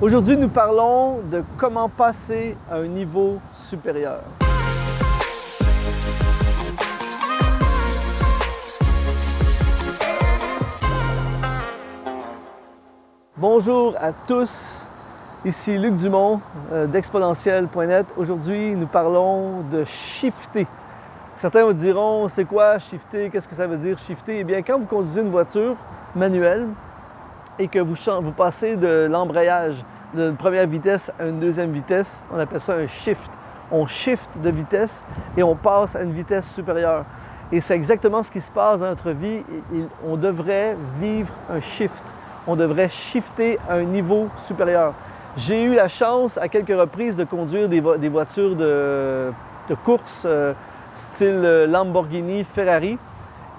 Aujourd'hui, nous parlons de comment passer à un niveau supérieur. Bonjour à tous, ici Luc Dumont d'Exponentiel.net. Aujourd'hui, nous parlons de shifter. Certains vous diront, c'est quoi shifter? Qu'est-ce que ça veut dire shifter? Eh bien, quand vous conduisez une voiture manuelle et que vous passez de l'embrayage d'une première vitesse à une deuxième vitesse, on appelle ça un shift. On shift de vitesse et on passe à une vitesse supérieure. Et c'est exactement ce qui se passe dans notre vie. On devrait vivre un shift. On devrait shifter à un niveau supérieur. J'ai eu la chance à quelques reprises de conduire des voitures de course style Lamborghini, Ferrari.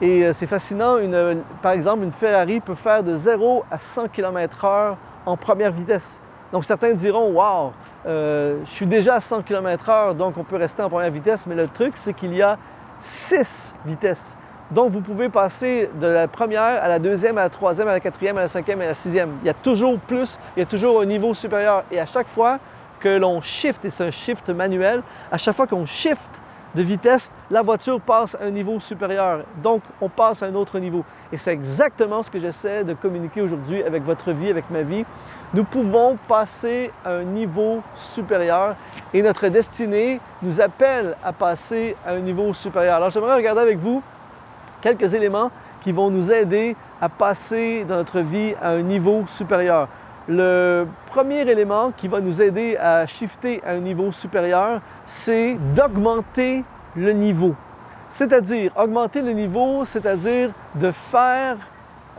Et c'est fascinant, par exemple, une Ferrari peut faire de 0 à 100 km/h en première vitesse. Donc certains diront « Wow, je suis déjà à 100 km/h, donc on peut rester en première vitesse. » Mais le truc, c'est qu'il y a 6 vitesses. Donc vous pouvez passer de la première à la deuxième, à la troisième, à la quatrième, à la cinquième et à la sixième. Il y a toujours plus, il y a toujours un niveau supérieur. Et à chaque fois que l'on shift, et c'est un shift manuel, à chaque fois qu'on shift de vitesse, la voiture passe à un niveau supérieur. Donc, on passe à un autre niveau. Et c'est exactement ce que j'essaie de communiquer aujourd'hui avec votre vie, avec ma vie. Nous pouvons passer à un niveau supérieur et notre destinée nous appelle à passer à un niveau supérieur. Alors, j'aimerais regarder avec vous quelques éléments qui vont nous aider à passer dans notre vie à un niveau supérieur. Le premier élément qui va nous aider à shifter à un niveau supérieur, c'est d'augmenter le niveau. C'est-à-dire, augmenter le niveau, c'est-à-dire de faire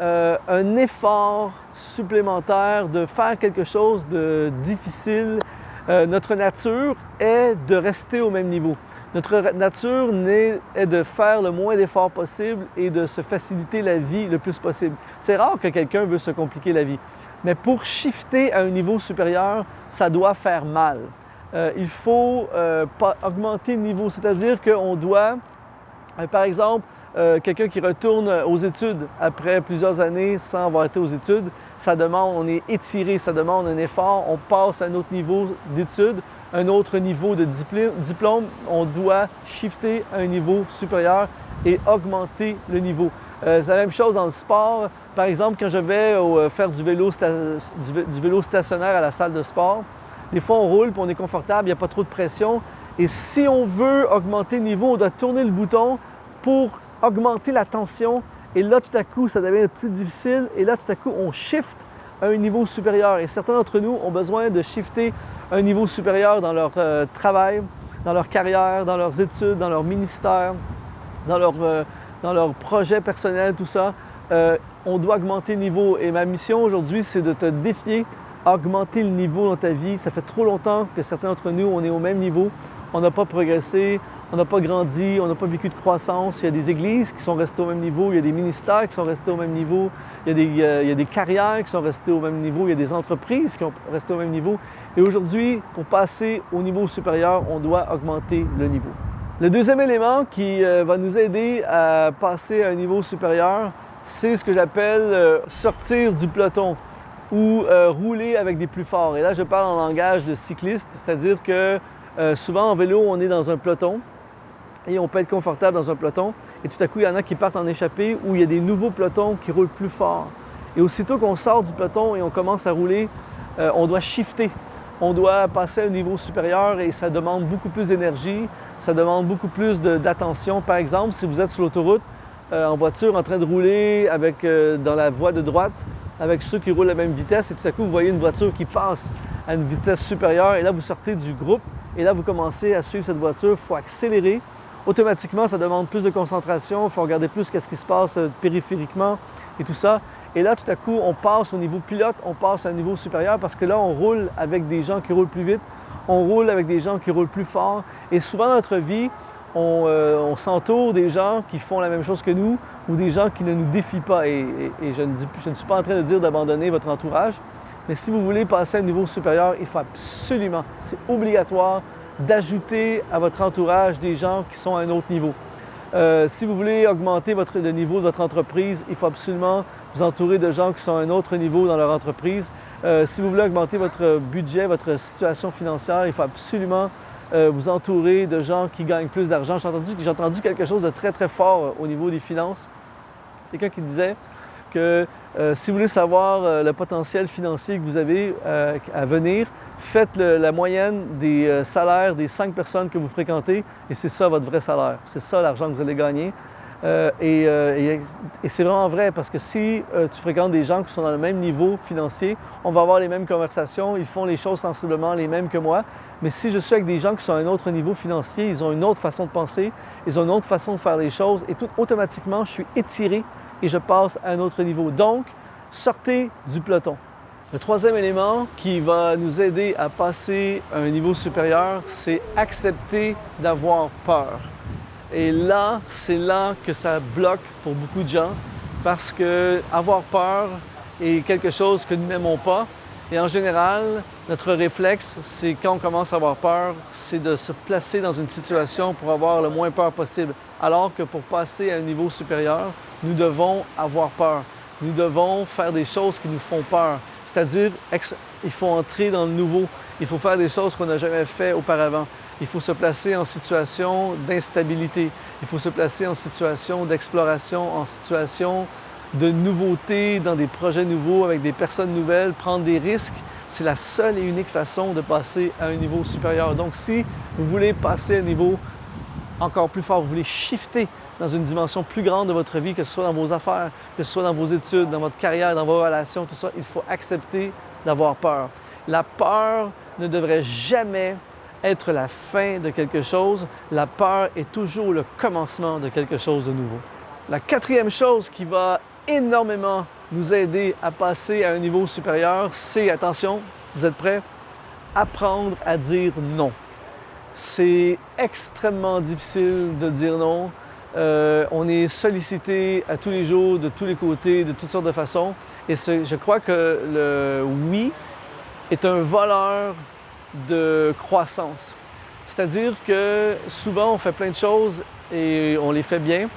un effort supplémentaire, de faire quelque chose de difficile. Notre nature est de rester au même niveau. Notre nature est de faire le moins d'efforts possible et de se faciliter la vie le plus possible. C'est rare que quelqu'un veut se compliquer la vie. Mais pour shifter à un niveau supérieur, ça doit faire mal. Il faut augmenter le niveau, c'est-à-dire qu'on doit, par exemple, quelqu'un qui retourne aux études après plusieurs années sans avoir été aux études, ça demande, on est étiré, ça demande un effort, on passe à un autre niveau d'études, un autre niveau de diplôme, on doit shifter à un niveau supérieur et augmenter le niveau. C'est la même chose dans le sport. Par exemple, quand je vais faire du vélo stationnaire à la salle de sport, des fois on roule et on est confortable, il n'y a pas trop de pression. Et si on veut augmenter le niveau, on doit tourner le bouton pour augmenter la tension. Et là, tout à coup, ça devient plus difficile. Et là, tout à coup, on shift à un niveau supérieur. Et certains d'entre nous ont besoin de shifter à un niveau supérieur dans leur travail, dans leur carrière, dans leurs études, dans leur ministère, dans leur projet personnel, tout ça. On doit augmenter le niveau. Et ma mission aujourd'hui, c'est de te défier à augmenter le niveau dans ta vie. Ça fait trop longtemps que certains d'entre nous, on est au même niveau. On n'a pas progressé, on n'a pas grandi, on n'a pas vécu de croissance. Il y a des églises qui sont restées au même niveau, il y a des ministères qui sont restés au même niveau, il y a des carrières qui sont restées au même niveau, il y a des entreprises qui ont resté au même niveau. Et aujourd'hui, pour passer au niveau supérieur, on doit augmenter le niveau. Le deuxième élément qui va nous aider à passer à un niveau supérieur, c'est ce que j'appelle sortir du peloton ou rouler avec des plus forts. Et là, je parle en langage de cycliste, c'est-à-dire que souvent en vélo, on est dans un peloton et on peut être confortable dans un peloton. Et tout à coup, il y en a qui partent en échappée où il y a des nouveaux pelotons qui roulent plus fort. Et aussitôt qu'on sort du peloton et on commence à rouler, on doit shifter. On doit passer à un niveau supérieur et ça demande beaucoup plus d'énergie, ça demande beaucoup plus d'attention. Par exemple, si vous êtes sur l'autoroute, en voiture, en train de rouler dans la voie de droite, avec ceux qui roulent à la même vitesse, et tout à coup, vous voyez une voiture qui passe à une vitesse supérieure, et là, vous sortez du groupe, et là, vous commencez à suivre cette voiture, il faut accélérer. Automatiquement, ça demande plus de concentration, il faut regarder plus ce qui se passe périphériquement et tout ça. Et là, tout à coup, on passe au niveau pilote, on passe à un niveau supérieur parce que là, on roule avec des gens qui roulent plus vite, on roule avec des gens qui roulent plus fort. Et souvent dans notre vie, on s'entoure des gens qui font la même chose que nous ou des gens qui ne nous défient pas. Et je ne suis pas en train de dire d'abandonner votre entourage, mais si vous voulez passer à un niveau supérieur, il faut absolument, c'est obligatoire, d'ajouter à votre entourage des gens qui sont à un autre niveau. Si vous voulez augmenter le niveau de votre entreprise, il faut absolument vous entourer de gens qui sont à un autre niveau dans leur entreprise. Si vous voulez augmenter votre budget, votre situation financière, il faut absolument vous entourer de gens qui gagnent plus d'argent. J'ai entendu quelque chose de très, très fort au niveau des finances. Quelqu'un qui disait que si vous voulez savoir le potentiel financier que vous avez à venir, faites la moyenne des salaires des 5 personnes que vous fréquentez et c'est ça votre vrai salaire. C'est ça l'argent que vous allez gagner. Et c'est vraiment vrai parce que si tu fréquentes des gens qui sont dans le même niveau financier, on va avoir les mêmes conversations, ils font les choses sensiblement les mêmes que moi. Mais si je suis avec des gens qui sont à un autre niveau financier, ils ont une autre façon de penser, ils ont une autre façon de faire les choses et tout automatiquement, je suis étiré et je passe à un autre niveau. Donc, sortez du peloton. Le troisième élément qui va nous aider à passer à un niveau supérieur, c'est accepter d'avoir peur. Et là, c'est là que ça bloque pour beaucoup de gens parce que avoir peur est quelque chose que nous n'aimons pas. Et en général, notre réflexe, c'est quand on commence à avoir peur, c'est de se placer dans une situation pour avoir le moins peur possible. Alors que pour passer à un niveau supérieur, nous devons avoir peur. Nous devons faire des choses qui nous font peur. C'est-à-dire, il faut entrer dans le nouveau. Il faut faire des choses qu'on n'a jamais fait auparavant. Il faut se placer en situation d'instabilité. Il faut se placer en situation d'exploration, en situation de nouveauté, dans des projets nouveaux, avec des personnes nouvelles, prendre des risques. C'est la seule et unique façon de passer à un niveau supérieur. Donc, si vous voulez passer à un niveau encore plus fort, vous voulez shifter dans une dimension plus grande de votre vie, que ce soit dans vos affaires, que ce soit dans vos études, dans votre carrière, dans vos relations, tout ça, il faut accepter d'avoir peur. La peur ne devrait jamais être la fin de quelque chose. La peur est toujours le commencement de quelque chose de nouveau. La quatrième chose qui va énormément nous aider à passer à un niveau supérieur, c'est, attention, vous êtes prêts? Apprendre à dire non. C'est extrêmement difficile de dire non. On est sollicité à tous les jours, de tous les côtés, de toutes sortes de façons. Et je crois que le oui est un voleur de croissance. C'est-à-dire que souvent, on fait plein de choses et on les fait bien,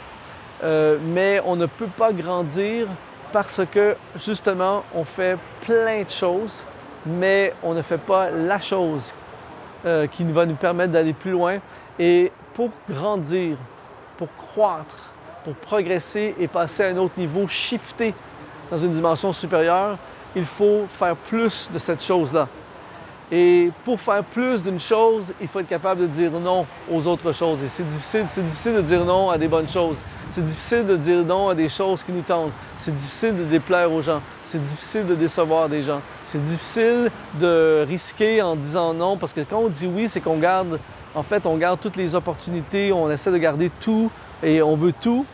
mais on ne peut pas grandir parce que, justement, on fait plein de choses, mais on ne fait pas la chose qui va nous permettre d'aller plus loin. Et pour grandir, pour croître, pour progresser et passer à un autre niveau, shifter dans une dimension supérieure, il faut faire plus de cette chose-là. Et pour faire plus d'une chose, il faut être capable de dire non aux autres choses. Et c'est difficile de dire non à des bonnes choses. C'est difficile de dire non à des choses qui nous tentent. C'est difficile de déplaire aux gens. C'est difficile de décevoir des gens. C'est difficile de risquer en disant non parce que quand on dit oui, c'est qu'on garde, en fait, on garde toutes les opportunités, on essaie de garder tout et on veut tout.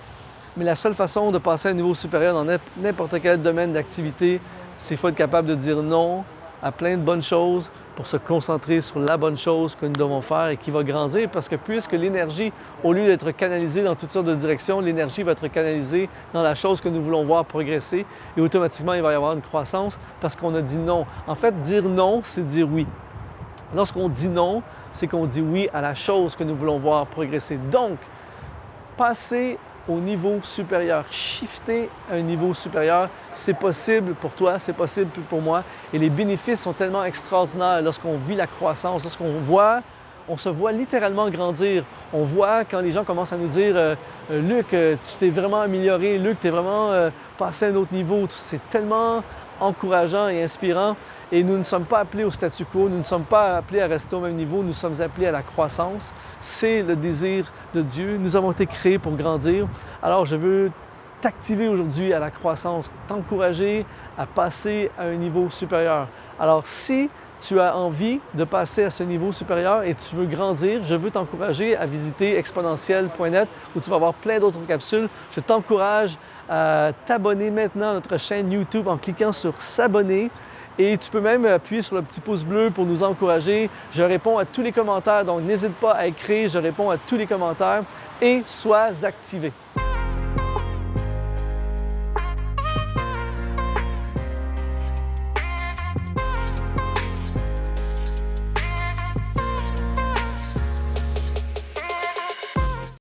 Mais la seule façon de passer à un niveau supérieur dans n'importe quel domaine d'activité, c'est qu'il faut être capable de dire non à plein de bonnes choses pour se concentrer sur la bonne chose que nous devons faire et qui va grandir parce que puisque l'énergie, au lieu d'être canalisée dans toutes sortes de directions, l'énergie va être canalisée dans la chose que nous voulons voir progresser et automatiquement, il va y avoir une croissance parce qu'on a dit non. En fait, dire non, c'est dire oui. Lorsqu'on dit non, c'est qu'on dit oui à la chose que nous voulons voir progresser. Donc, passer au niveau supérieur, shifter à un niveau supérieur, c'est possible pour toi, c'est possible pour moi. Et les bénéfices sont tellement extraordinaires lorsqu'on vit la croissance, on se voit littéralement grandir. On voit quand les gens commencent à nous dire « Luc, tu t'es vraiment amélioré, Luc, tu es vraiment passé à un autre niveau. » C'est tellement encourageant et inspirant. Et nous ne sommes pas appelés au statu quo, nous ne sommes pas appelés à rester au même niveau, nous sommes appelés à la croissance. C'est le désir de Dieu. Nous avons été créés pour grandir. Alors, je veux t'activer aujourd'hui à la croissance, t'encourager à passer à un niveau supérieur. Alors, si tu as envie de passer à ce niveau supérieur et tu veux grandir, je veux t'encourager à visiter exponentiel.net où tu vas avoir plein d'autres capsules. Je t'encourage à t'abonner maintenant à notre chaîne YouTube en cliquant sur « S'abonner ». Et tu peux même appuyer sur le petit pouce bleu pour nous encourager. Je réponds à tous les commentaires, donc n'hésite pas à écrire, je réponds à tous les commentaires et sois activé.